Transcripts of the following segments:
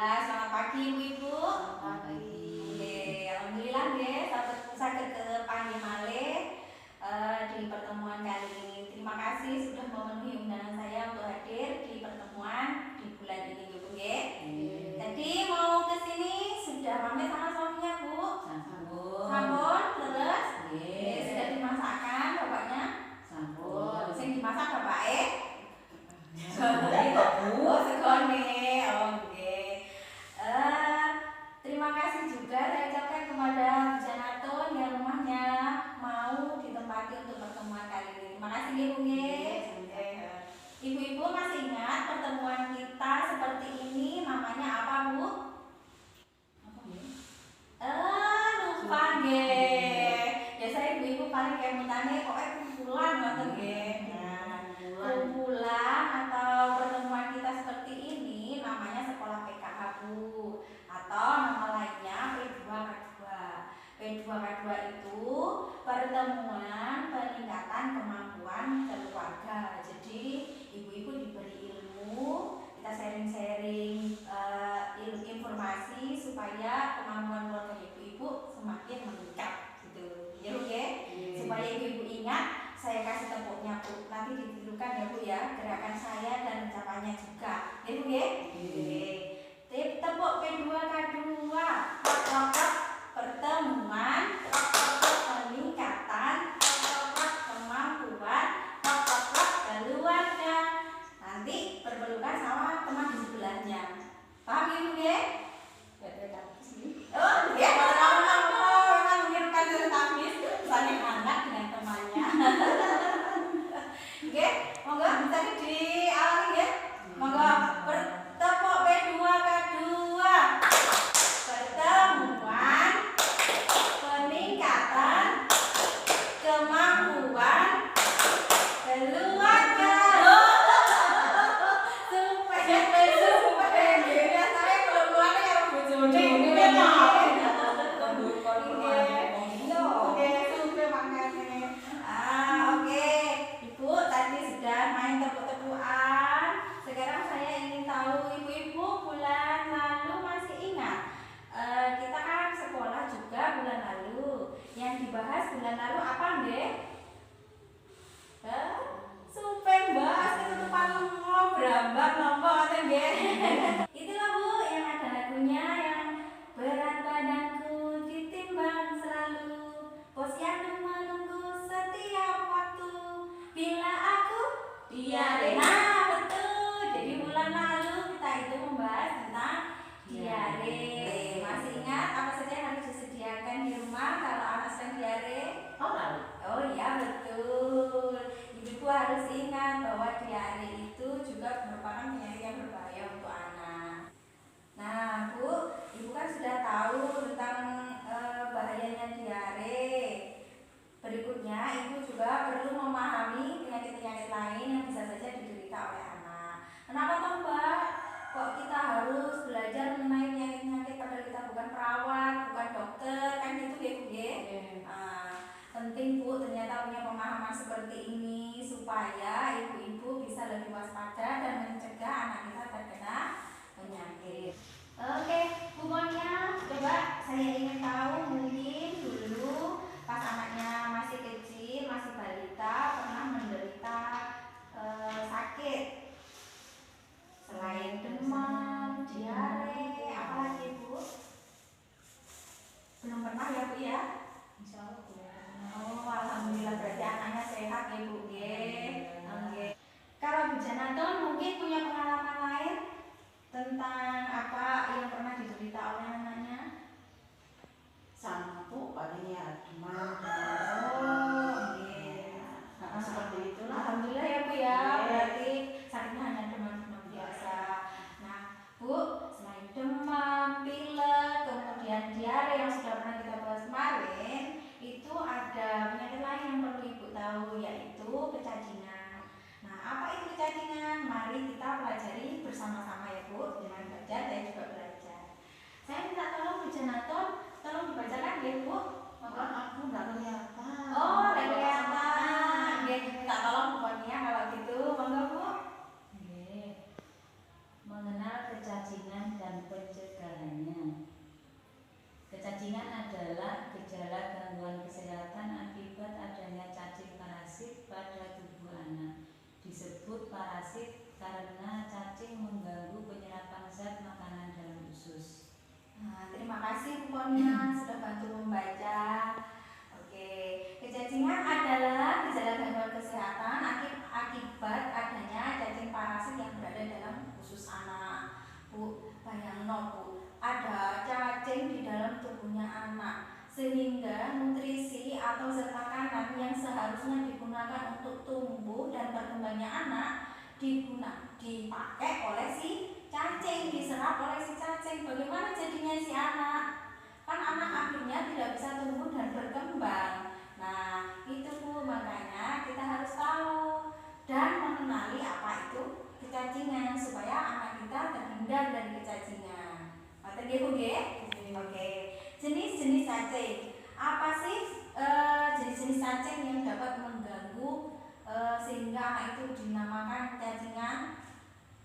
Selamat pagi Ibu-ibu. Selamat pagi. Alhamdulillah nggih saged kepanggih malih di pertemuan kali ini. Terima kasih sudah memenuhi undangan saya untuk hadir di pertemuan di bulan ini Ibu nggih. Tadi mau ke sini sudah pamit sama suaminya Bu? Sampun. Terus? Sudah dimasakkan bapaknya? Sampun. Sing dimasak bapake? Bu. Oh, segone. Oke. Terima kasih juga saya ucapkan kepada Bu Janatun yang rumahnya mau ditempati untuk pertemuan kali ini. Terima kasih Ibu nggih. Ibu-ibu masih ingat pertemuan kita seperti ini namanya apa, Bu? Lupa nggih. Biasanya ibu-ibu paling kayak mutane kok kumpulan ngoten nggih. Kumpulan atau pertemuan kita seperti ini namanya sekolah PKH Bu, atau nama lainnya P2K2. P2K2 itu pertemuan peningkatan kemampuan keluarga. Jadi ibu-ibu diberi ilmu, kita sharing-sharing informasi supaya kemampuan keluarga ibu-ibu semakin meningkat gitu. Ya Bu ya. Supaya ibu-ibu ingat, saya kasih tepuknya Bu, nanti ditirukan ya Bu ya, gerakan saya dan ucapannya juga. Ya Bu ya. Tip tepuk P2K2. Pertemuan peningkatan kemampuan keluarga. Nanti perpelukan sama teman di sebelahnya. Paham ya Bu ya? Oh ya, memang mengirimkan tertamis saling anak dengan temannya. Oke, monggo bisa dialami ya. Monggo bertepuk P2K2. Pertemuan peningkatan kemampuan keluarga. Dibahas bulan lalu apa nggih? Supeng bahas ketutupan ngobrambak nombok ngoten nggih. Itulah Bu yang ada lagunya yang berat badanku ditimbang selalu, posyandu menunggu setiap waktu bila aku diare. Nah betul, jadi bulan lalu kita itu membahas tentang diare. Masih ingat apa saja yang harus disediakan di rumah kalau anak sedang diare? Oh iya betul. Ibu harus ingat bahwa diare itu juga merupakan penyakit yang berbahaya untuk anak. Nah Bu, Ibu kan sudah tahu tentang bahayanya diare. Berikutnya Ibu juga perlu memahami penyakit-penyakit lain yang bisa saja diderita oleh anak. Kenapa toh Mbak? Kok kita harus belajar mengenai penyakit-penyakit padahal kita bukan perawat, bukan dokter, kan gitu ya Bu ya? Penting Bu ternyata punya pemahaman seperti ini supaya ibu-ibu bisa lebih waspada dan mencegah anak kita terkena penyakit. Oke, Bu Monia, coba saya ingin tahu mungkin dulu pas anaknya masih kecil, masih balita, pernah menderita sakit selain demam, diare, apalagi Bu? Belum pernah ya Bu ya? Insya Allah belum. Oh, alhamdulillah berarti anaknya sehat ya Bu nggih. Nggih. Kalau Bu Janatun mungkin punya pengalaman lain tentang apa yang pernah diderita oleh anaknya? Sama Bu, paling ya demam. Oh, iya. Seperti itulah. Alhamdulillah ya Bu ya. Berarti sakitnya hanya demam-demam biasa. Nah, Bu, selain demam, pilek, kemudian diare yang sudah pernah kita bahas kemarin, itu ada penyakit lain yang perlu Ibu tahu, yaitu kecacingan. Nah, apa itu kecacingan? Mari kita pelajari bersama-sama ya Bu. Dengan belajar, saya juga belajar. Saya minta tolong Bu Janatun, tolong dibacakan ya Bu. Aku nggak kelihatan. Oh, nggak kelihatan. Minta tolong Bu Monia kalau gitu, monggo Bu. Mengenal kecacingan dan pencernaan. karena cacing mengganggu penyerapan zat makanan dalam usus. Nah, terima kasih Bu Konia sudah bantu membaca. Oke, kecacingan adalah gejala gangguan kesehatan akibat adanya cacing parasit yang berada dalam usus anak. Bu, bayangin Bu, ada cacing di dalam tubuhnya anak, sehingga nutrisi atau zat makanan yang seharusnya digunakan untuk tumbuh dan berkembangnya anak dipakai oleh si cacing, diserap oleh si cacing. Bagaimana jadinya si anak? Kan anak akhirnya tidak bisa tumbuh dan berkembang. Nah, itu Bu, makanya kita harus tahu dan mengenali apa itu kecacingan supaya anak kita terhindar dari kecacingan. Ngerti nggih Bu nggih? Oke. Jenis-jenis cacing. Apa sih jenis-jenis cacing yang dapat mengganggu sehingga anak itu dinamakan cacingan?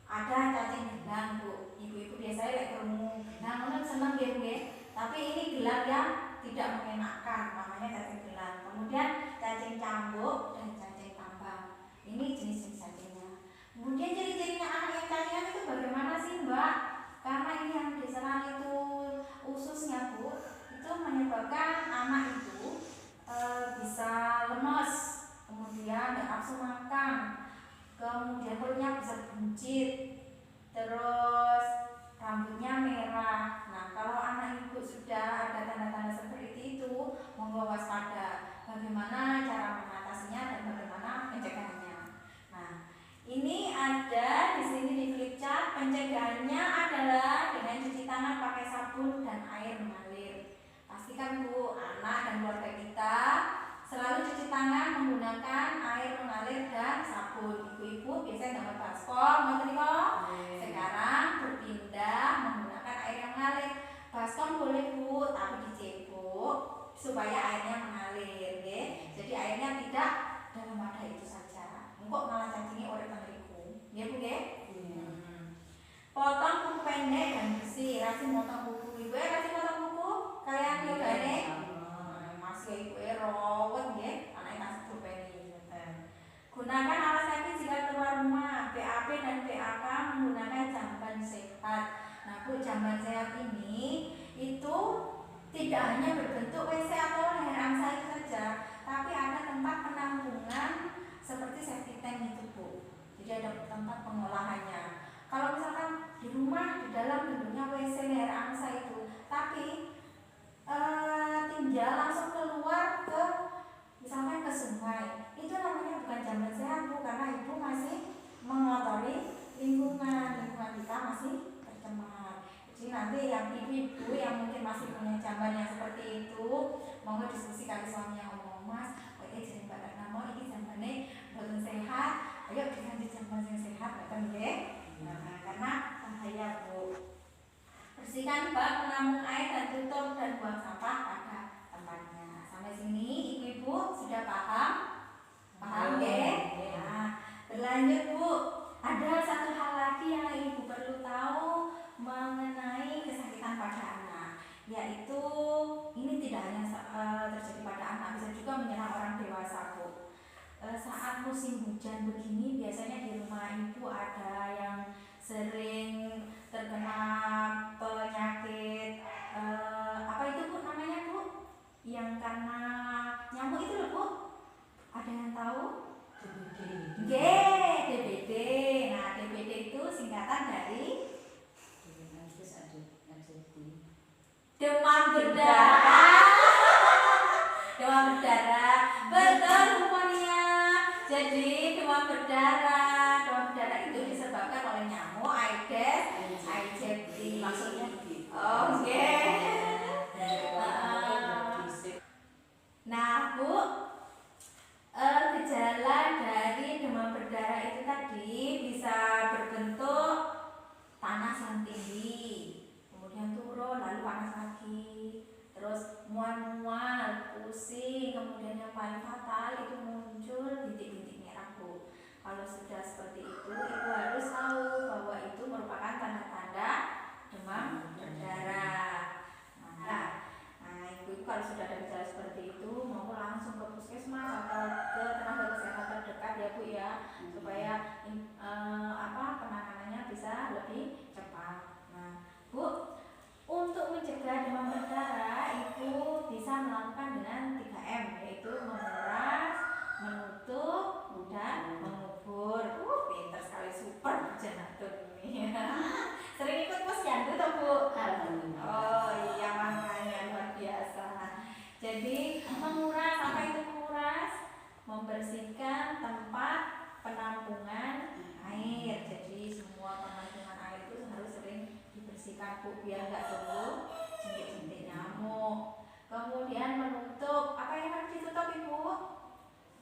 Ada cacing gelang Bu. Ibu-ibu biasanya lek krungu gelang ngono seneng nggih Bu nggih. Tapi ini gelang yang tidak mengenakan, namanya cacing gelang. Kemudian cacing cambuk dan cacing tambang. Ini jenis-jenis cacingnya. Kemudian ciri-cirinya anak yang cacingan itu bagaimana sih Mbak? Karena ini yang diserang itu ususnya Bu, itu menyebabkan anak itu bisa lemes, kemudian nggak nafsu makan, kemudian perutnya bisa buncit, terus rambutnya merah. Nah, kalau anak ibu sudah ada tanda-tanda seperti itu, monggo waspada. Bagaimana cara mengatasinya dan bagaimana mencegahnya. Nah, ini ada di sini di flip chart. Pencegahannya adalah dengan cuci tangan pakai sabun dan air mengalir. Pastikan Bu, anak dan keluarga kita selalu cuci tangan menggunakan air mengalir dan sabun. Ibu-ibu biasanya dapat baskom, sekarang berpindah menggunakan air yang mengalir. Baskom boleh Bu, tapi dicebok supaya airnya mengalir, okay? Jadi airnya tidak dalam wadah itu saja. Engkau malah cacingnya oleh teneriku, ya Bu, okay? Potong kuku pendek dan bersih. Rajin potong kuku. Ibu rajin potong kuku. Kalian yogane masih ibu rawat nggih, anake kasih pulpeni. Gunakan alas kaki jika keluar rumah. PAP dan PAK menggunakan jamban sehat. Nah Bu, jamban sehat ini itu tidak hanya berbentuk WC atau leher angsa itu saja, tapi ada tempat penampungan seperti safety tank itu Bu. Jadi ada tempat pengolahannya. Kalau misalkan di rumah di dalam bentuknya WC leher angsa itu, tapi tinggal langsung keluar ke misalkan ke sungai, itu namanya bukan jamban sehat Bu, karena ibu masih mengotori lingkungan kita masih tercemar. Jadi nanti yang ibu-ibu yang mungkin masih punya jamban yang seperti itu, monggo diskusi kali suaminya, ngomong Mas, jadi badan nama ini jambannya boten sehat, ayo diganti jamban yang sehat, betul nggih? Karena bahaya Bu. Bersihkan bak menampung air dan tutup dan buang sampah pada tempatnya. Sampai sini ibu-ibu sudah paham? Paham nggih? Nah, berlanjut Bu. Ada satu hal lagi yang ibu perlu tahu mengenai kesakitan pada anak, yaitu ini tidak hanya terjadi pada anak, bisa juga menyerang orang dewasa Bu. Saat musim hujan begini biasanya di rumah ibu ada yang sering terkena penyakit apa itu Bu namanya Bu? Yang karena nyamuk itu loh Bu. Ada yang tahu? DBD. Nah, DBD itu singkatan dari demam berdarah. Demam berdarah. Betul semuanya. Jadi demam berdarah itu disebabkan oleh nyamuk Aedes aegypti. Maksudnya gitu. Oke. Nah, Bu, gejala dari demam berdarah itu tadi bisa berbentuk panas yang tinggi, kemudian turun lalu panas lagi, terus mual-mual, pusing, kemudian yang paling fatal itu muncul bintik-bintik merah Bu. Kalau sudah seperti itu, ibu harus tahu bahwa itu merupakan tanda-tanda demam berdarah. Nah, ibu kalau sudah ada gejala seperti itu, mau langsung ke puskesmas atau ke tenaga kesehatan terdekat ya Bu ya, supaya Bu, biar nggak tumbuh jentik-jentik nyamuk. Kemudian menutup, apa yang harus ditutup Ibu?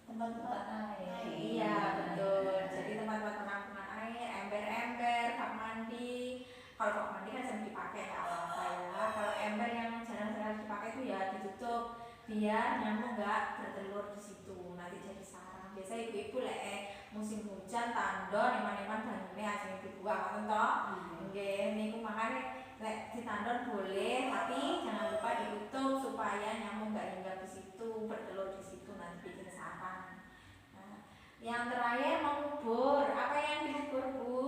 Tempat-tempat air. Iya betul. Jadi tempat-tempat penampungan air, ember-ember, bak mandi. Kalau bak mandi kan sering dipakai nggak apa-apa ya. Kalau ember yang jarang-jarang dipakai itu ya ditutup biar nyamuk nggak bertelur di situ. Nanti jadi sarang. Biasa ibu-ibu musim hujan tandon iman-iman banyune asing dibuang ngoten to. Nggih, niku makane lek ditandon boleh, tapi jangan lupa ditutup supaya nyamuk nggak hinggap di situ, bertelur di situ nanti bikin sarang. Nah, yang terakhir mengubur. Apa yang dikubur Bu?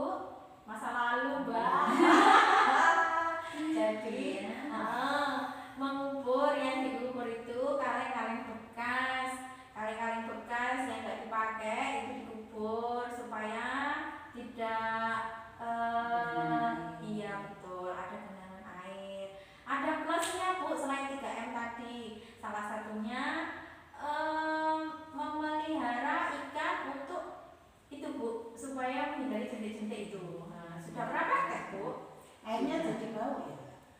Masa lalu Mbak. Jadi mengubur yang dikubur itu kaleng-kaleng bekas, kaleng-kaleng bekas yang nggak dipakai itu dikubur supaya tidak iya betul ada genangan air. Ada plusnya Bu selain 3M tadi. Salah satunya memelihara ikan untuk itu Bu supaya menghindari jentik-jentik itu. Nah, sudah pernah praktek Bu? Airnya jadi bau ya.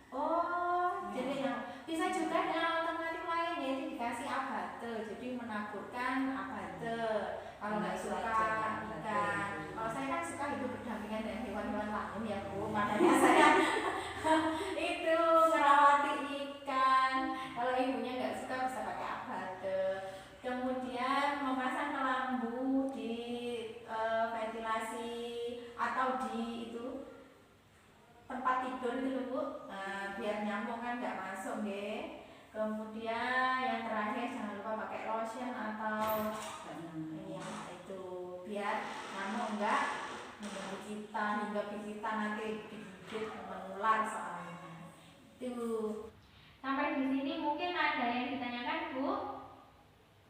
Oh, jadi yang bisa juga dengan alternatif lain yaitu dikasih abate, jadi menaburkan abate. Kalau nggak suka ikan, kalau saya kan suka hidup berdampingan dengan hewan-hewan lain ya Bu, makanya saya itu merawati ikan. Kalau ibunya nggak suka bisa pakai abate. Kemudian memasang kelambu di ventilasi atau di itu tempat tidur itu loh Bu, biar nyamuk kan nggak masuk nggih. Kemudian yang terakhir jangan lupa pakai lotion atau iya itu biar nyamuk nggak mengganggu kita hingga kita nanti digigit menular soalnya. Itu sampai di sini mungkin ada yang ditanyakan Bu?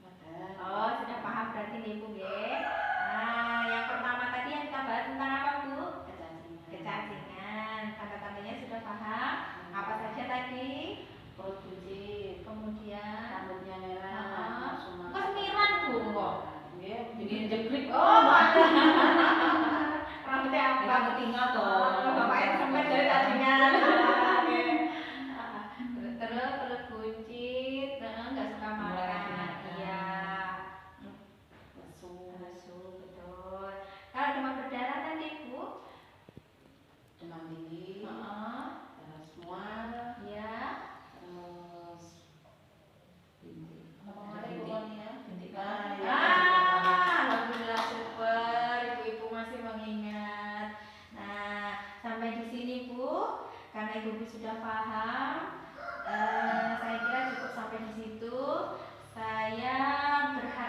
Ada. Oh sudah paham berarti nih Bu nggih. Nah yang pertama tadi yang kita bahas tentang apa Bu? Kecacingan. Tanda-tandanya sudah paham? Apa saja tadi? Perut buncit, Kemudian rambutnya merah, kok semiran Bu kok? Nggih, jadi jeplik. Oh, rambutnya apa? Kita ketinggal toh. Bapaknya sampai dari cacingan. Terus perut buncit, nggak suka makan. Iya. Lesu, betul. Kalau demam berdarah tadi Bu? Demam tinggi, terus mual, Iya. terus bintik. Bintik Alhamdulillah super, ibu-ibu masih mengingat. Nah, sampai di sini Bu, karena ibu-ibu sudah paham, saya kira cukup sampai di situ. Saya berharap